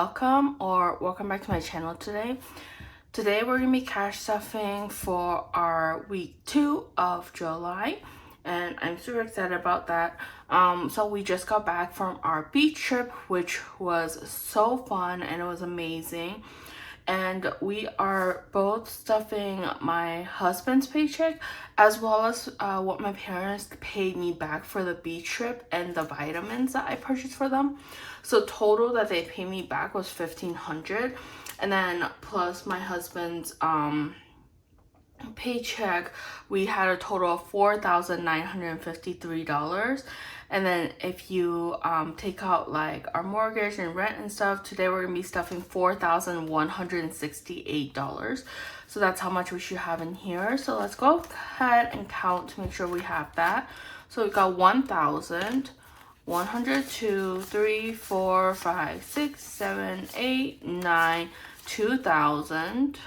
welcome back to my channel today. Today we're gonna be cash stuffing for our week 2 of July, and I'm super excited about that. So we just got back from our beach trip, which was so fun and it was amazing. And we are both stuffing my husband's paycheck as well as what my parents paid me back for the beach trip and the vitamins that I purchased for them. So total that they paid me back was $1,500, and then plus my husband's paycheck, we had a total of $4,953. And then if you take out like our mortgage and rent and stuff, today we're gonna be stuffing $4,168. So that's how much we should have in here. So let's go ahead and count to make sure we have that. So we got 1,000, 100, 2, 3, 4, 5, 6, 7, 8, 9, 2,000.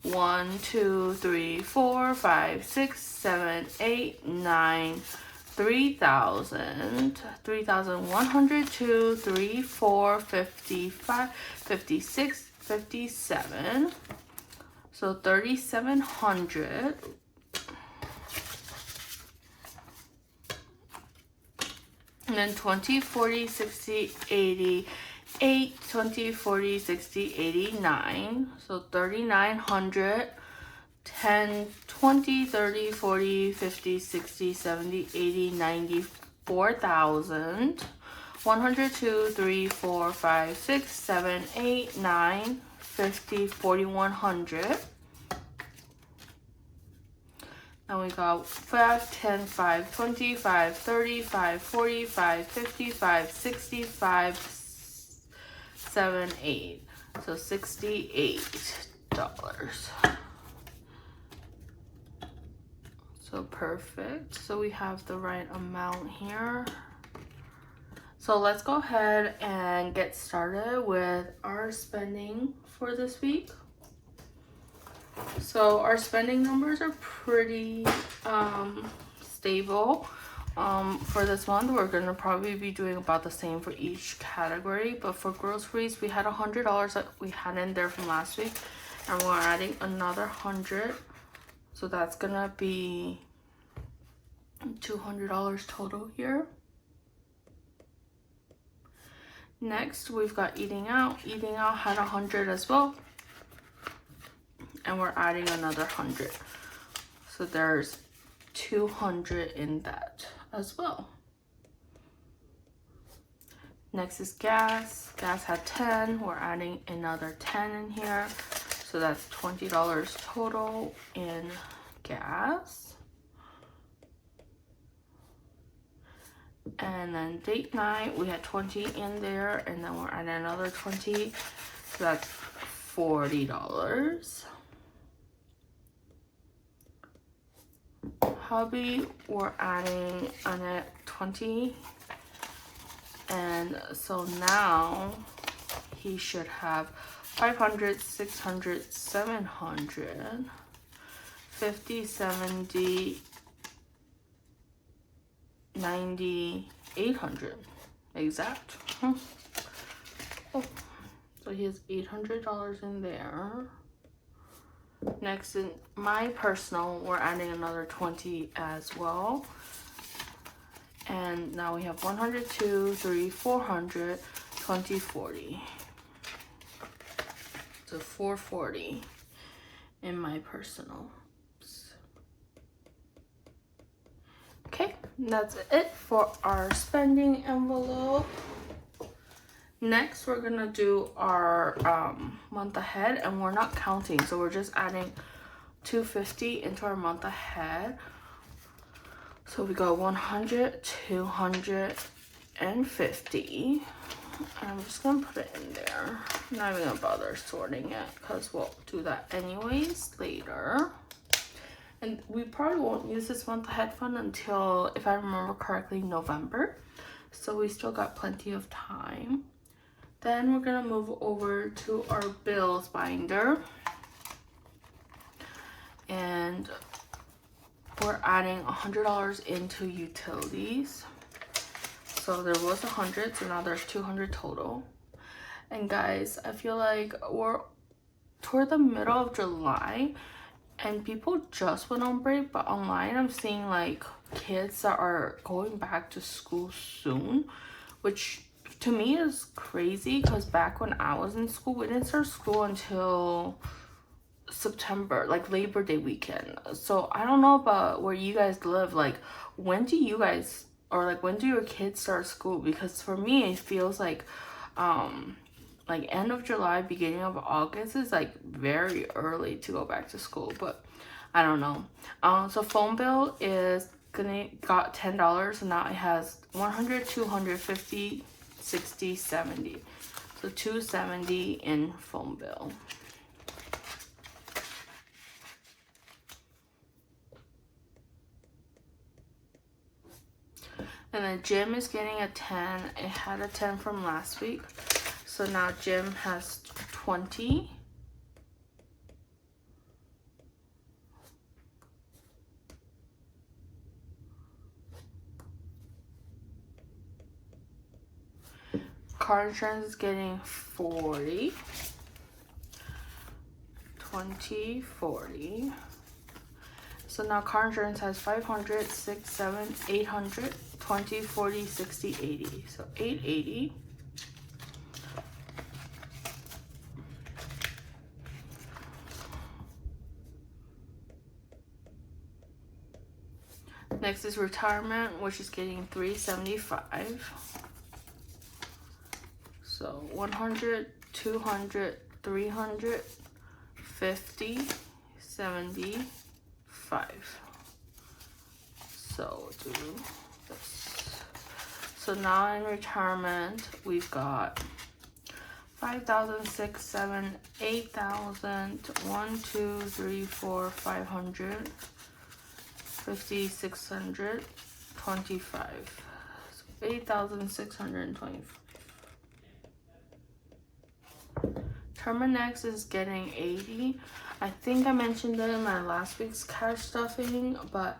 1, 2, 3, 4, 5, 6, 7, 8, 9, 3,000, 3,102, 3, 4, 55, 56, 57. So 3,700. And then 20, 40, 60, 80. 8, 20, 40, 60, 89, so 3,900, 10, 20, 30, 40, 50, 60, 70, 80, 90, 4,000, 102, 3, 4, 5, 6, 7, 8, 9, 50, 4,100. And we got 5, 10, 5, 25, 35, 45, 55, 65, 7, 8, so $68. So perfect. So we have the right amount here. So let's go ahead and get started with our spending for this week. So our spending numbers are pretty stable. For this month, we're gonna probably be doing about the same for each category, but for groceries, we had $100 that we had in there from last week, and we're adding another 100, so that's gonna be $200 total here. Next, we've got eating out. Eating out had 100 as well, and we're adding another 100, so there's 200 in that as well. Next is gas. Gas had 10. We're adding another 10 in here, so that's $20 total in gas. And then date night, we had 20 in there, and then we're adding another 20, so that's $40. Hubby, we're adding on it 20, and so now he should have 500, 600, 700, 50, 70, 90, 800 exact. Oh, so he has $800 in there. Next, in my personal, we're adding another 20 as well. And now we have 100, 2, 3, 400, 20, 40. So 440 in my personal. Okay, that's it for our spending envelope. Next, we're gonna do our month ahead, and we're not counting, so we're just adding $250 into our month ahead. So we got 100, 250, and I'm just gonna put it in there. I'm not even gonna bother sorting it because we'll do that anyways later. And we probably won't use this month ahead fund until, if I remember correctly, November. So we still got plenty of time. Then we're gonna move over to our bills binder, and we're adding $100 into utilities. So there was 100, so now there's 200 total. And guys, I feel like we're toward the middle of July and people just went on break, but online I'm seeing like kids that are going back to school soon, which to me is crazy because back when I was in school, we didn't start school until September, like Labor Day weekend. So I don't know about where you guys live. Like, when do you guys, or like when do your kids start school? Because for me it feels like end of July, beginning of August is like very early to go back to school, but I don't know. So phone bill is got $10, and now it has 100, 250, 60, 70. So 270 in phone bill. And then gym is getting a 10. It had a 10 from last week. So now gym has 20. Car insurance is getting 40. 20, 40. So now car insurance has 500, 6, 7, 800, 20, 40, 60, 80. So 880. Next is retirement, which is getting 375. So 100, 200, 300, 50, 75. So do this. So now in retirement, we've got 5,000, 6, 7, 8,000, 1, 2, 3, 4, 500, 50, 600, 25. So 8,625. Terminex is getting 80. I think I mentioned it in my last week's cash stuffing, but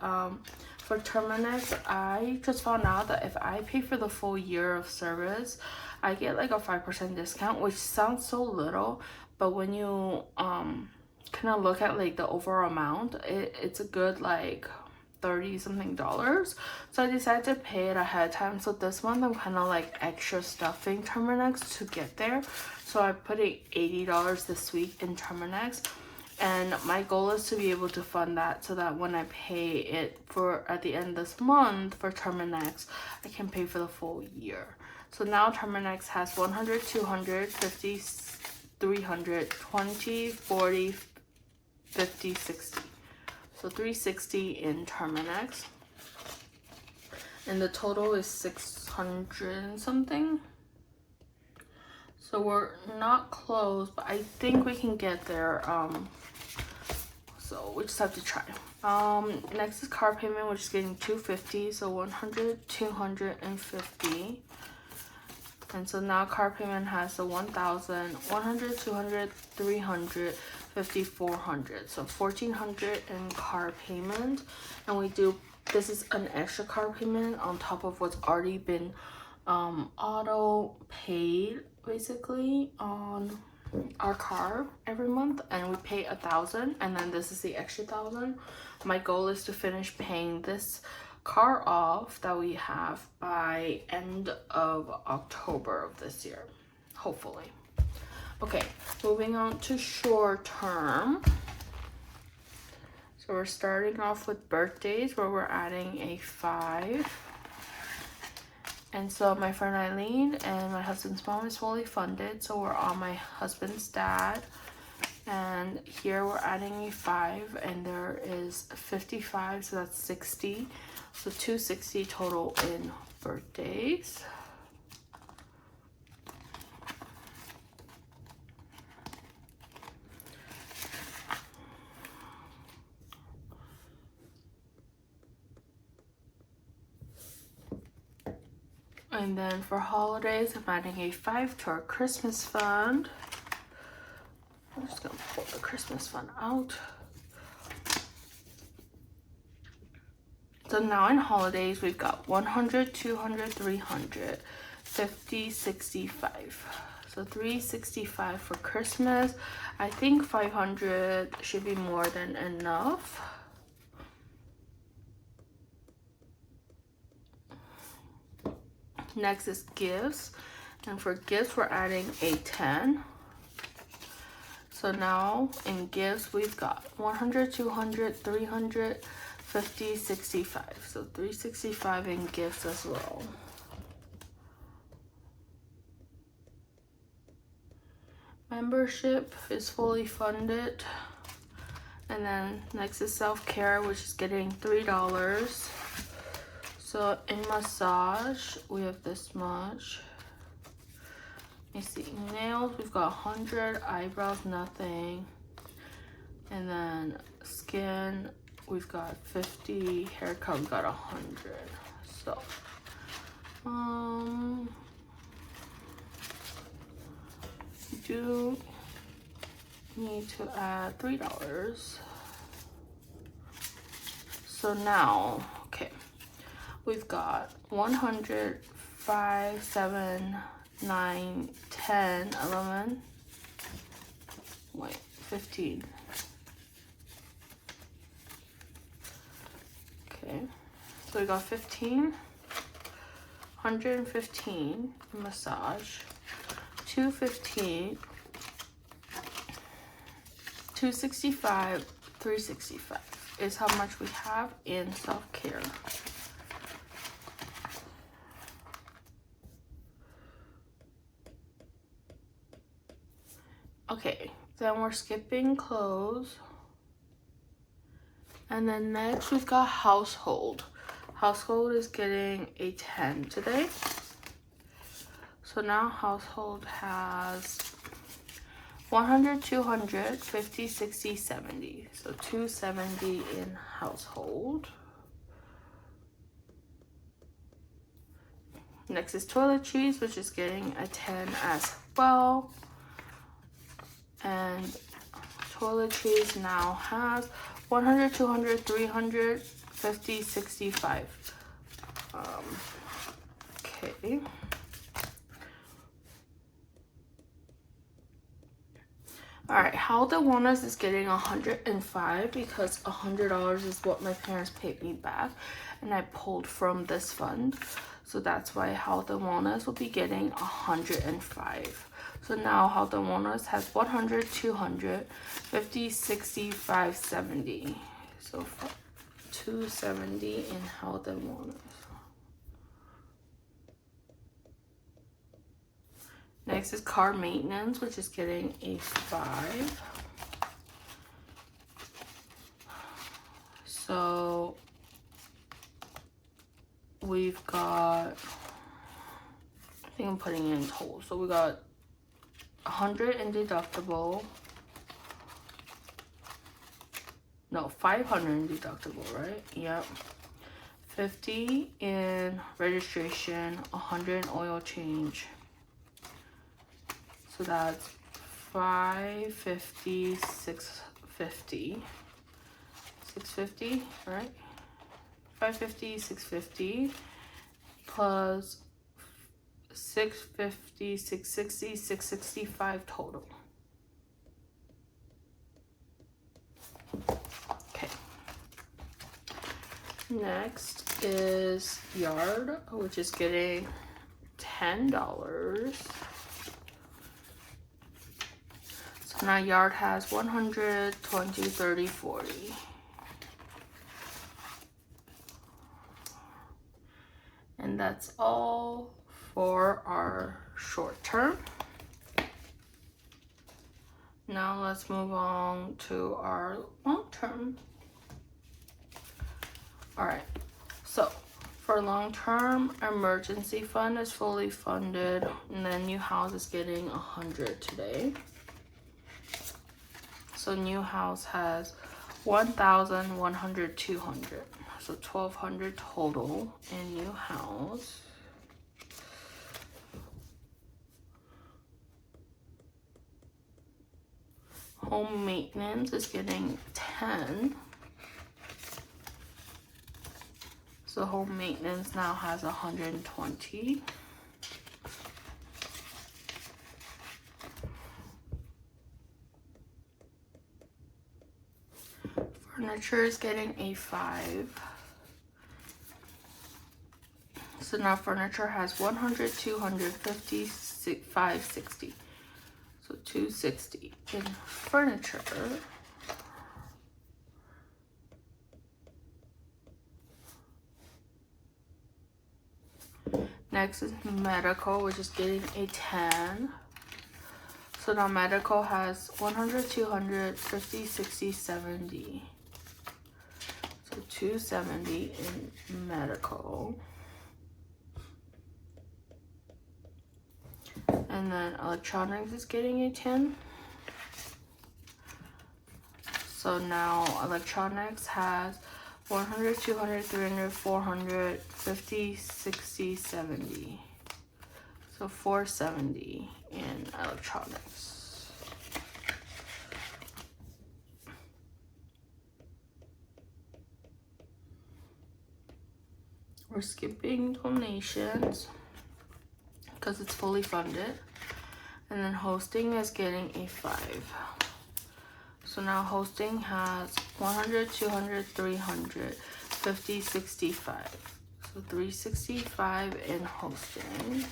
for Terminex, I just found out that if I pay for the full year of service, I get like a 5% discount, which sounds so little, but when you kind of look at like the overall amount, it's a good like 30 something dollars. So I decided to pay it ahead of time. So this month I'm kind of like extra stuffing Terminex to get there. So I put $80 this week in Terminex, and my goal is to be able to fund that so that when I pay it for at the end of this month for Terminex, I can pay for the full year. So now Terminex has 100, 200, 50, 300, 20, 40, 50, 60. So 360 in Terminex. And the total is 600 something. So we're not close, but I think we can get there. So we just have to try. Next is car payment, which is getting 250. So 100, 250. And so now car payment has the 1,000, 100, 200, 300, 50, 400. So 1,400 in car payment. And we do, this is an extra car payment on top of what's already been auto paid basically on our car every month, and we pay 1,000, and then this is the extra 1,000. My goal is to finish paying this car off that we have by end of October of this year, hopefully. Okay, moving on to short term. So we're starting off with birthdays, where we're adding a 5. And so my friend Eileen and my husband's mom is fully funded, so we're on my husband's dad. And here we're adding a 5, and there is 55, so that's 60. So 260 total in birthdays. And then for holidays, I'm adding a 5 to our Christmas fund. I'm just gonna pull the Christmas fund out. So now in holidays, we've got 100, 200, 300, 50, 65. So $365 for Christmas. I think 500 should be more than enough. Next is gifts, and for gifts we're adding a 10. So now in gifts we've got 100, 200, 300, 50, 65. So 365 in gifts as well. Membership is fully funded. And then next is self-care, which is getting $3. So in massage, we have this much. Let me see, nails, we've got 100, eyebrows, nothing. And then skin, we've got 50, haircut, we got 100. So, do need to add $3. So now, okay, we've got 100, 5, 7, 9, 10, 11, wait, 15. Okay, so we got 15, 115 massage, 215, 265, 365 is how much we have in self-care. Okay, then we're skipping clothes. And then next we've got household. Household is getting a 10 today. So now household has 100, 200, 50, 60, 70. So 270 in household. Next is toiletries, which is getting a 10 as well. And toiletries now has 100, 200, 300, 50, 65. Okay. All right, Health and Wellness is getting 105 because $100 is what my parents paid me back, and I pulled from this fund. So that's why Health and Wellness will be getting 105. So now Health and Wellness has 100, 200, 50, 65, 70. So 270 in Health and Wellness. Next is car maintenance, which is getting a 5. So we've got, I think I'm putting it in total. So we got 100 in deductible. No, 500 in deductible, right? Yep. 50 in registration, 100 in oil change. So that's 550, 650. 650, right? 550, 650 plus 650, 660, 665 total. Okay. Next is yard, which is getting $10. So now yard has 100, 20, 30, 40. And that's all for our short term. Now let's move on to our long term. All right, so for long term, emergency fund is fully funded, and then new house is getting 100 today. So new house has 1,000, 100, 200. So 1,200 total in new house. Home maintenance is getting 10. So home maintenance now has 120. furniture is getting a 5. So now furniture has 100, 250, 560. So 260 in furniture. Next is medical, which is getting a 10. So now medical has 100, 200, 50, 60, 70. So 270 in medical. And then electronics is getting a 10. So now electronics has 100, 200, 300, 400, 50, 60, 70. So 470 in electronics. We're skipping donations because it's fully funded. And then hosting is getting a 5. So now hosting has 100, 200, 300, 50, 65. So 365 in hosting.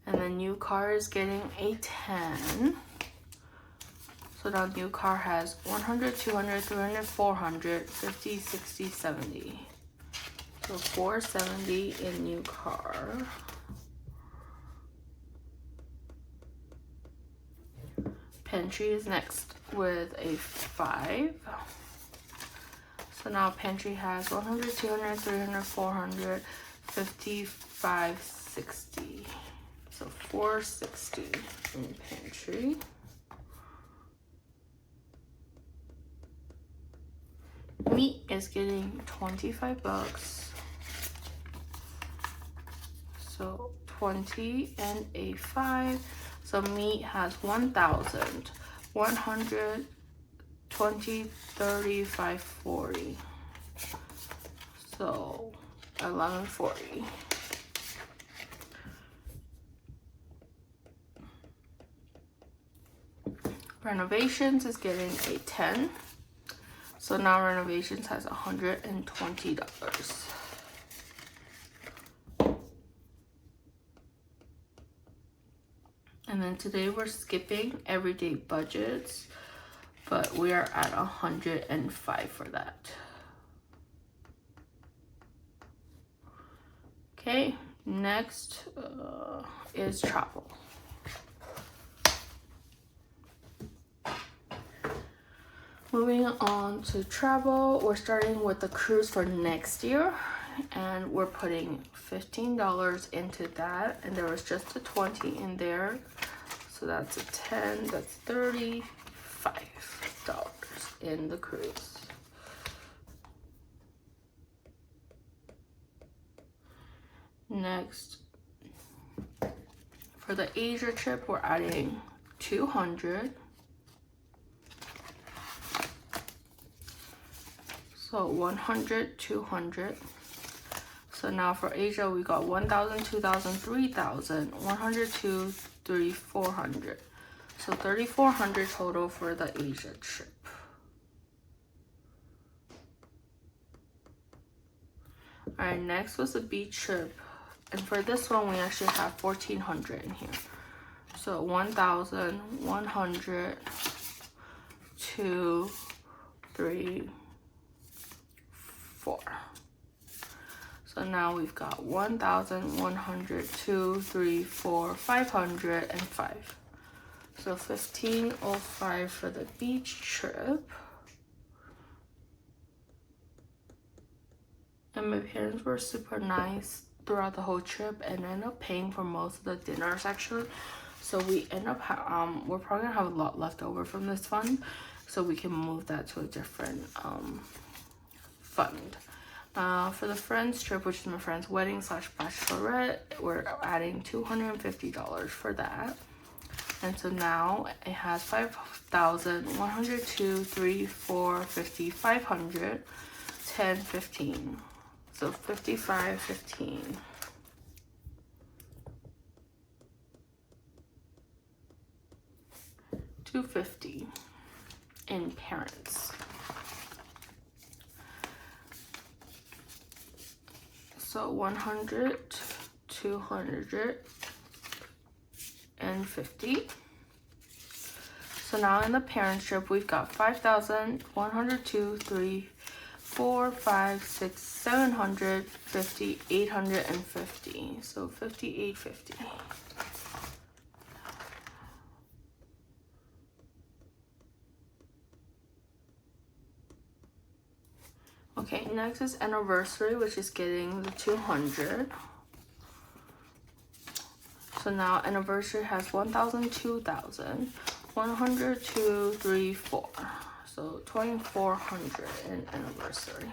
And then new car is getting a 10. So now new car has 100, 200, 300, 400, 50, 60, 70. So 470 in new car. Pantry is next with a 5. So now pantry has 100, 200, 300, 400, 55, 60. So 460 in pantry. Meat is getting 25 bucks. So 20 and a 5. So meat has 1,000, 100, 20, 35, 40. So 1140. Renovations is getting a 10. So now renovations has $120. And then today we're skipping everyday budgets, but we are at 105 for that. Okay, next is travel. Moving on to travel, we're starting with the cruise for next year, and we're putting $15 into that, and there was just a 20 in there, so that's a 10, that's $35 in the cruise. Next, for the Asia trip, we're adding 200. So 100, 200. So now for Asia, we got 1,000, 2,000, 3,000, 100, 2, 3, 400. So 3,400 total for the Asia trip. All right, next was the beach trip. And for this one, we actually have 1,400 in here. So 1,000, 100, 2, 3, 4. So now we've got 1,000, 100, 2, 3, 4, 500, and 5. So 1,505 for the beach trip. And my parents were super nice throughout the whole trip and ended up paying for most of the dinners actually. So we end up we're probably gonna have a lot left over from this fund, so we can move that to a different fund. For the friends trip, which is my friend's wedding / bachelorette, we're adding $250 for that. And so now it has 5,000, 100, 2, 3, 4, 50, 500, 10, 15. So 55, 15. 250 in parents. So 100, 250. So now in the parent strip, we've got 5,000, 102, 3, 4, 5, 6, 750, 850. So 5850. Okay, next is anniversary, which is getting the 200. So now anniversary has 1,000, 2,000, 100, 2, 3, 4. So 2,400 in anniversary.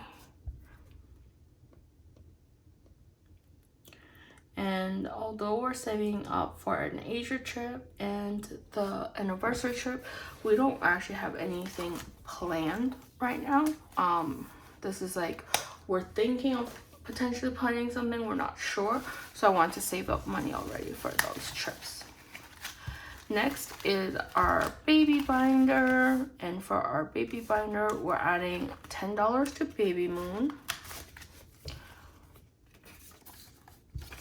And although we're saving up for an Asia trip and the anniversary trip, we don't actually have anything planned right now. This is like, we're thinking of potentially planning something, we're not sure. So I want to save up money already for those trips. Next is our baby binder. And for our baby binder, we're adding $10 to Baby Moon.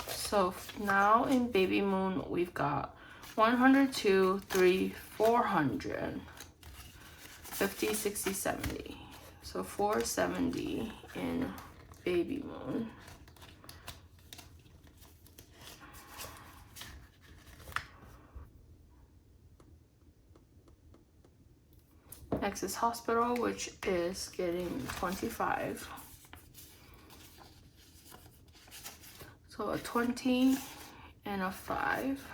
So now in Baby Moon, we've got 102, 3, 400, 50, 60, 70. So 470 in Baby Moon. Next is hospital, which is getting 25. So a 20 and a 5.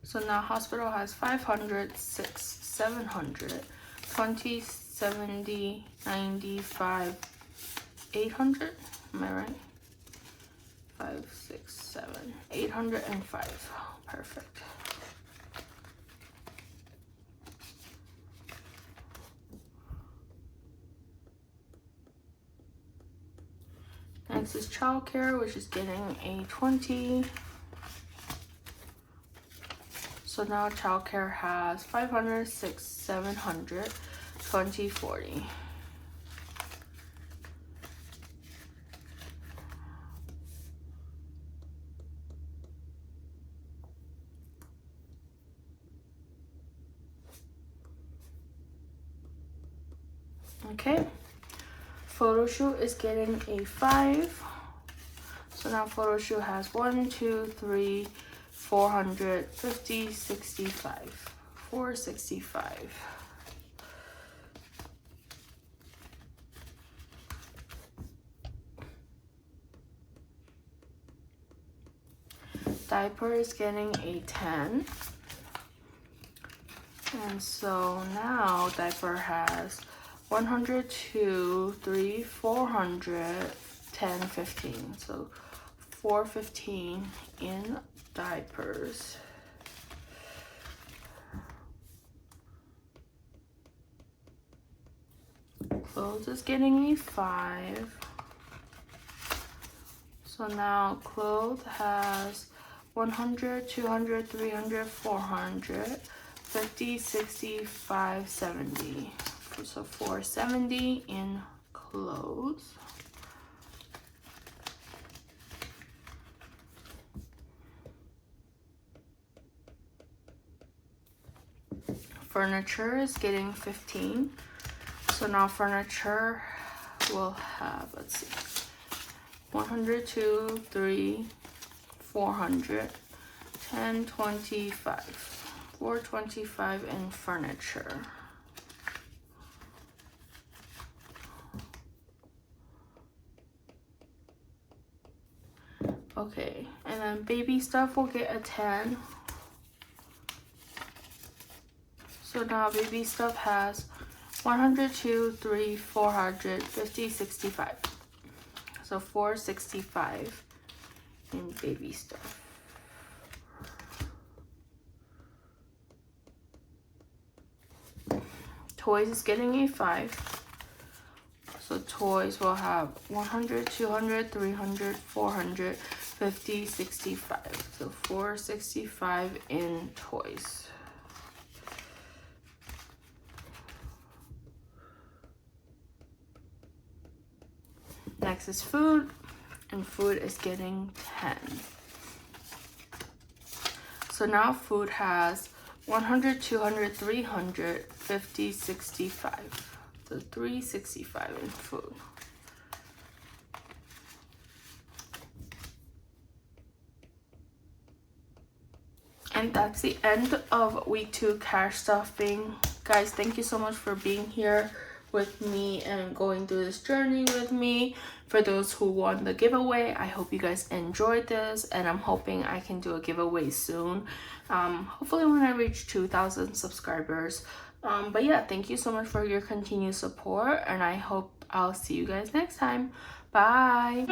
So now hospital has 500, 6, 700, 20, 70, 95, 800. Am I right? 5, 6, 7, 805. Perfect. Next is childcare, which is getting a 20. So now childcare has 500, 6, 700, 20, 40. Okay. Photo shoot is getting a 5. So now photo shoot has 1, 2, 3, 400, 50, 65. 465. Diaper is getting a 10. And so now diaper has 100, 2, 3, 400, 10, 15. So 415 in diapers. Clothes is getting a 5. So now clothes has 100, 200, 300, 400, 50, 65, 70. So 470 in clothes. Furniture is getting 15. So now furniture will have, let's see, 100, 2, 3, 400, 10, 25. 425 in furniture. Okay, and then baby stuff will get a 10. So now baby stuff has 100, 2, 3, 400, 50, 65. So 465 in baby stuff. Toys is getting a 5. So toys will have 100, 200, 300, 400, 50, 65. So 465 in toys. Next is food, and food is getting 10. So now food has 100, 200, 300, 50, 65. So 365 in food. And that's the end of week 2 cash stuffing. Guys, thank you so much for being here with me and going through this journey with me. For those who won the giveaway, I hope you guys enjoyed this, and I'm hoping I can do a giveaway soon. Hopefully when I reach 2,000 subscribers. But yeah, thank you so much for your continued support, and I hope I'll see you guys next time. Bye.